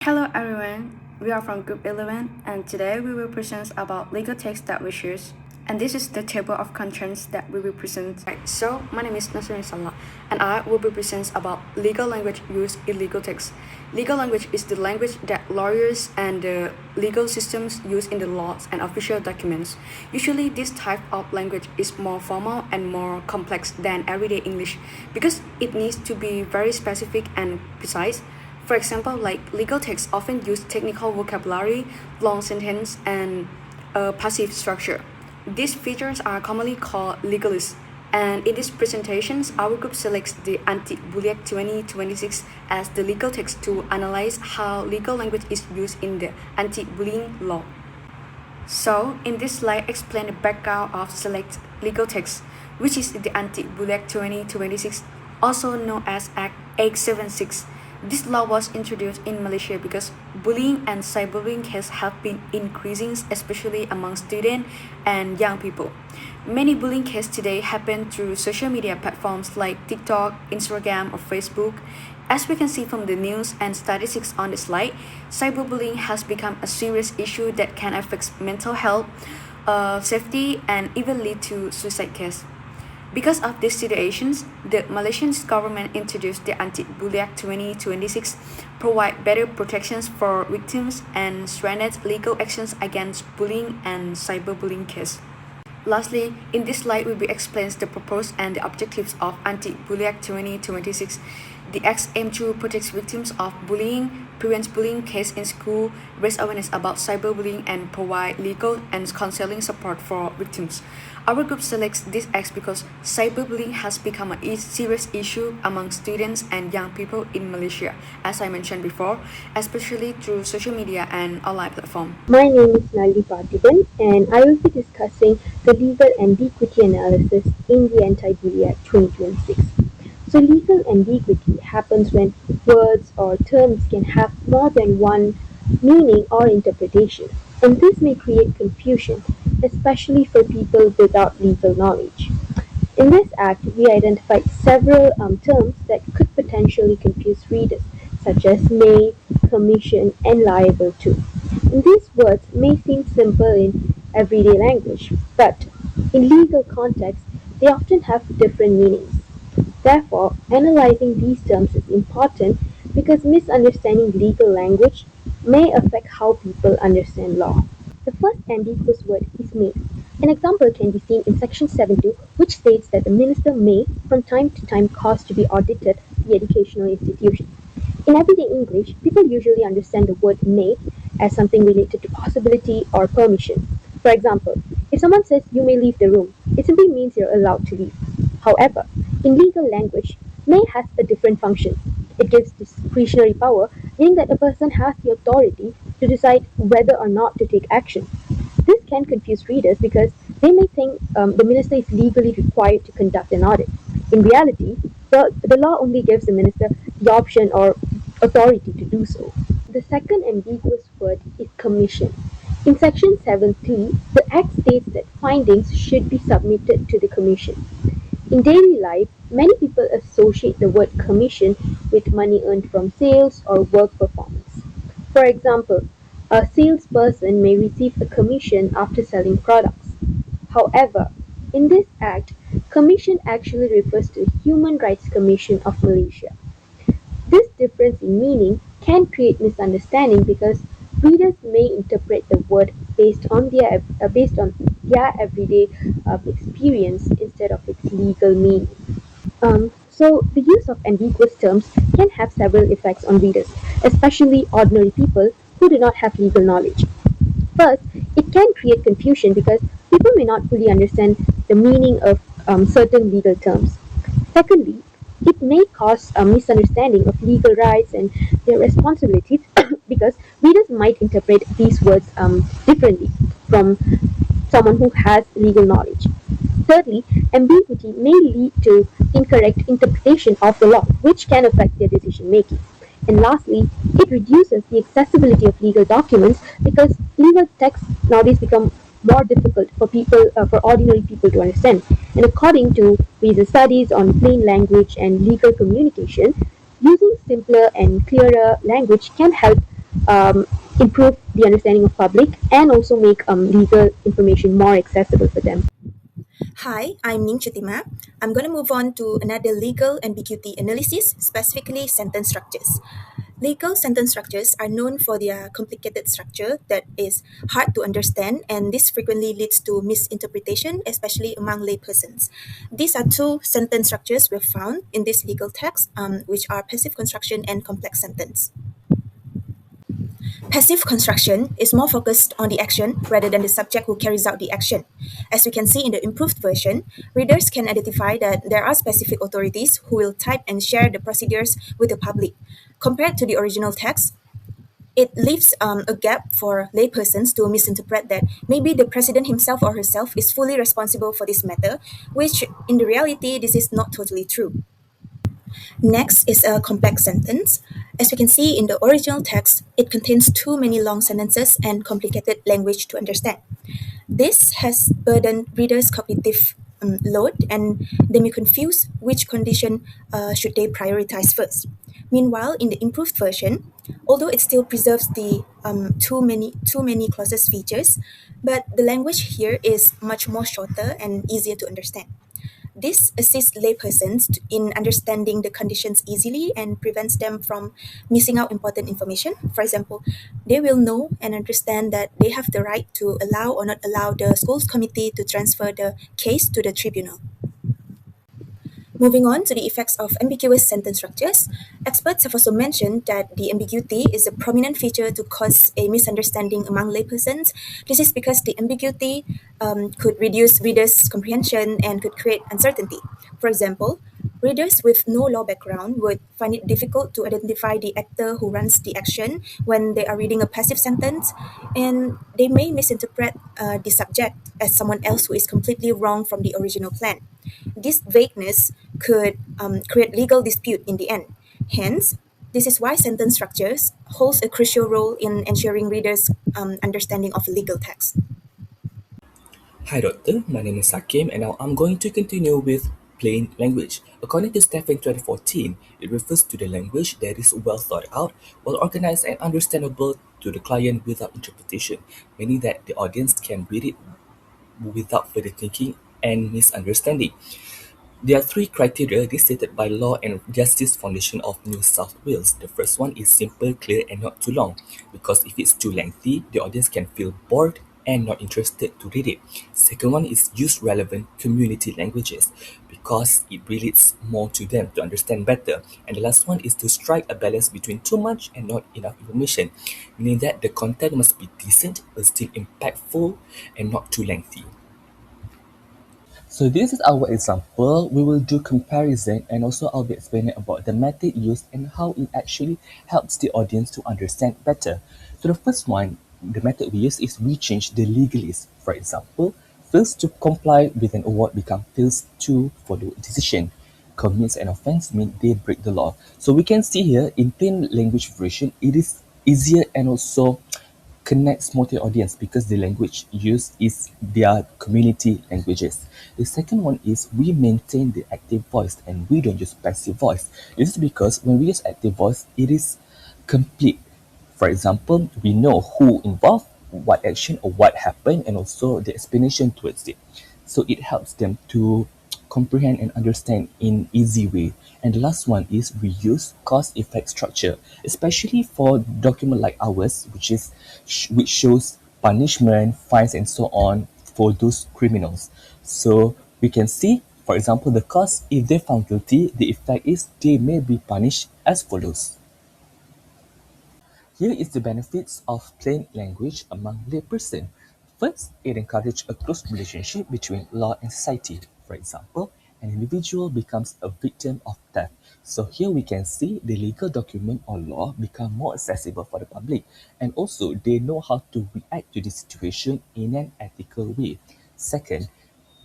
Hello everyone, we are from Group 11 and today we will present about legal text that we choose. And this is the table of contents that we will present. So, my name is Nasrin Salah and I will be present about legal language used in legal text. Legal language is the language that lawyers and the legal systems use in the laws and official documents. Usually, this type of language is more formal and more complex than everyday English because it needs to be very specific and precise. For example, like legal texts often use technical vocabulary, long sentence, and a passive structure. These features are commonly called legalese. And in these presentations, our group selects the Anti-Bulliac 2026 as the legal text to analyze how legal language is used in the anti-bullying law. So, in this slide, explain the background of select legal text, which is the Anti-Bulliac 2026, also known as Act 876. This law was introduced in Malaysia because bullying and cyberbullying cases have been increasing, especially among students and young people. Many bullying cases today happen through social media platforms like TikTok, Instagram, or Facebook. As we can see from the news and statistics on the slide, cyberbullying has become a serious issue that can affect mental health, safety, and even lead to suicide cases. Because of these situations, the Malaysian government introduced the Anti-Bulliac 2026, provide better protections for victims and strengthened legal actions against bullying and cyberbullying cases. Lastly, in this slide will be explains the purpose and the objectives of Anti-Bulliac 2026. The Act aims to protect victims of bullying, prevent bullying cases in school, raise awareness about cyberbullying, and provide legal and counseling support for victims. Our group selects this act because cyberbullying has become a serious issue among students and young people in Malaysia, as I mentioned before, especially through social media and online platforms. My name is Nali Parthiban and I will be discussing the legal ambiguity analysis in the Anti-Bulliac 2026. So legal ambiguity happens when words or terms can have more than one meaning or interpretation, and this may create confusion, especially for people without legal knowledge. In this act, we identified several terms that could potentially confuse readers, such as may, commission, and liable to. And these words may seem simple in everyday language, but in legal context, they often have different meanings. Therefore, analyzing these terms is important because misunderstanding legal language may affect how people understand law. The first ambiguous word is may. An example can be seen in Section 7.2, which states that the minister may, from time to time, cause to be audited the educational institution. In everyday English, people usually understand the word may as something related to possibility or permission. For example, if someone says you may leave the room, it simply means you're allowed to leave. However, in legal language, may has a different function. It gives discretionary power, meaning that a person has the authority to decide whether or not to take action. This can confuse readers because they may think the minister is legally required to conduct an audit. In reality, the law only gives the minister the option or authority to do so. The second ambiguous word is commission. In Section 7.3, the Act states that findings should be submitted to the Commission. In daily life, many people associate the word commission with money earned from sales or work performance. For example, a salesperson may receive a commission after selling products. However, in this act, commission actually refers to the Human Rights Commission of Malaysia. This difference in meaning can create misunderstanding because readers may interpret the word based on their everyday experience instead of its legal meaning. So the use of ambiguous terms can have several effects on readers, especially ordinary people who do not have legal knowledge. First, it can create confusion because people may not fully understand the meaning of certain legal terms. Secondly, it may cause a misunderstanding of legal rights and their responsibilities because readers might interpret these words differently from someone who has legal knowledge. Thirdly, ambiguity may lead to incorrect interpretation of the law, which can affect their decision making. And lastly, it reduces the accessibility of legal documents because legal texts nowadays become more difficult for ordinary people to understand. And according to recent studies on plain language and legal communication, using simpler and clearer language can help um, improve the understanding of public and also make legal information more accessible for them. Hi, I'm Ning Chitima. I'm going to move on to another legal ambiguity analysis, specifically sentence structures. Legal sentence structures are known for their complicated structure that is hard to understand, and this frequently leads to misinterpretation, especially among laypersons. These are two sentence structures we've found in this legal text, which are passive construction and complex sentence. Passive construction is more focused on the action rather than the subject who carries out the action. As we can see in the improved version, readers can identify that there are specific authorities who will type and share the procedures with the public. Compared to the original text, it leaves a gap for laypersons to misinterpret that maybe the president himself or herself is fully responsible for this matter, which in the reality, this is not totally true. Next is a complex sentence. As we can see in the original text, it contains too many long sentences and complicated language to understand. This has burdened readers' cognitive load and they may confuse which condition should they prioritize first. Meanwhile, in the improved version, although it still preserves the too many clauses features, but the language here is much more shorter and easier to understand. This assists laypersons in understanding the conditions easily and prevents them from missing out important information. For example, they will know and understand that they have the right to allow or not allow the school's committee to transfer the case to the tribunal. Moving on to the effects of ambiguous sentence structures, experts have also mentioned that the ambiguity is a prominent feature to cause a misunderstanding among laypersons. This is because the ambiguity could reduce readers' comprehension and could create uncertainty. For example, readers with no law background would find it difficult to identify the actor who runs the action when they are reading a passive sentence, and they may misinterpret the subject as someone else who is completely wrong from the original plan. This vagueness could create legal dispute in the end. Hence, this is why sentence structures holds a crucial role in ensuring readers' understanding of a legal text. Hi Doctor, my name is Hakim and now I'm going to continue with plain language. According to Stephen 2014, it refers to the language that is well thought out, well organized and understandable to the client without interpretation, meaning that the audience can read it without further thinking and misunderstanding. There are three criteria stated by Law and Justice Foundation of New South Wales. The first one is simple, clear, and not too long, because if it's too lengthy, the audience can feel bored and not interested to read it. Second one is use relevant community languages, because it relates more to them to understand better. And the last one is to strike a balance between too much and not enough information, meaning that the content must be decent but still impactful and not too lengthy. So this is our example. We will do comparison and also I'll be explaining about the method used and how it actually helps the audience to understand better. So the first one, the method we use is we change the legalese. For example, fails to comply with an award become fails to follow a decision. Commits an offense mean they break the law. So we can see here in plain language version, it is easier and also connects more to the audience because the language used is their community languages. The second one is we maintain the active voice and we don't use passive voice. This is because when we use active voice, it is complete. For example, we know who involved, what action or what happened, and also the explanation towards it. So it helps them to comprehend and understand in easy way. And the last one is we use cause effect structure, especially for document like ours, which shows punishment, fines, and so on for those criminals. So we can see, for example, the cause if they found guilty, the effect is they may be punished as follows. Here is the benefits of plain language among layperson. First, it encourages a close relationship between law and society. For example, an individual becomes a victim of theft. So here we can see the legal document or law become more accessible for the public, and also they know how to react to the situation in an ethical way. Second,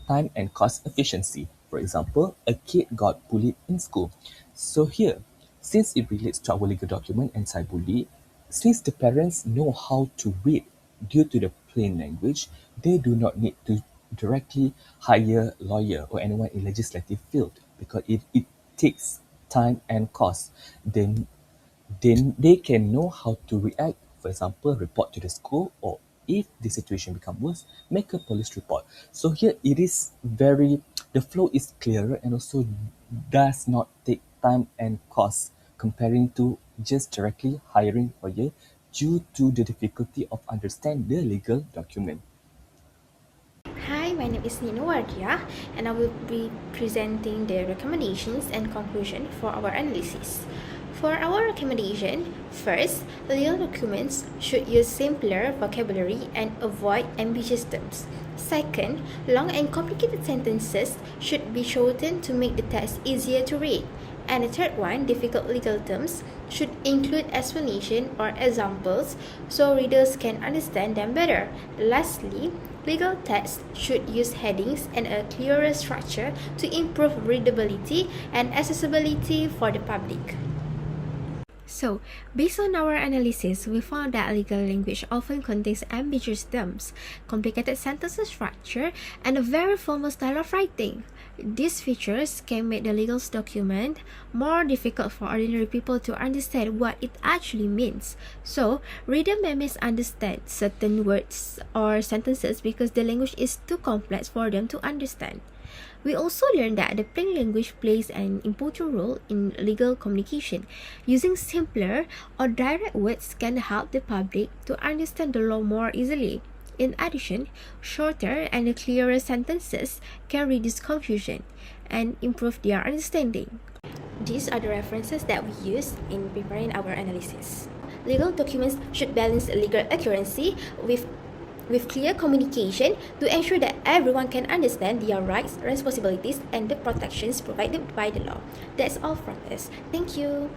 time and cost efficiency. For example, a kid got bullied in school. So here, since it relates to our legal document anti-bully, since the parents know how to read due to the plain language, they do not need to directly hire a lawyer or anyone in legislative field because it takes time and cost. Then then they can know how to react. For example, report to the school, or if the situation become worse, make a police report. So here it is very, the flow is clearer and also does not take time and cost comparing to just directly hiring lawyer due to the difficulty of understand the legal document. Hi, my name is Nino Wardia, and I will be presenting the recommendations and conclusion for our analysis. For our recommendation, first, legal documents should use simpler vocabulary and avoid ambiguous terms. Second, long and complicated sentences should be shortened to make the text easier to read. And the third one, difficult legal terms, should include explanation or examples so readers can understand them better. Lastly, legal text should use headings and a clearer structure to improve readability and accessibility for the public. So, based on our analysis, we found that legal language often contains ambiguous terms, complicated sentence structure, and a very formal style of writing. These features can make the legal document more difficult for ordinary people to understand what it actually means. So, reader may misunderstand certain words or sentences because the language is too complex for them to understand. We also learned that the plain language plays an important role in legal communication. Using simpler or direct words can help the public to understand the law more easily. In addition, shorter and clearer sentences can reduce confusion and improve their understanding. These are the references that we used in preparing our analysis. Legal documents should balance legal accuracy with clear communication to ensure that everyone can understand their rights, responsibilities, and the protections provided by the law. That's all from us. Thank you.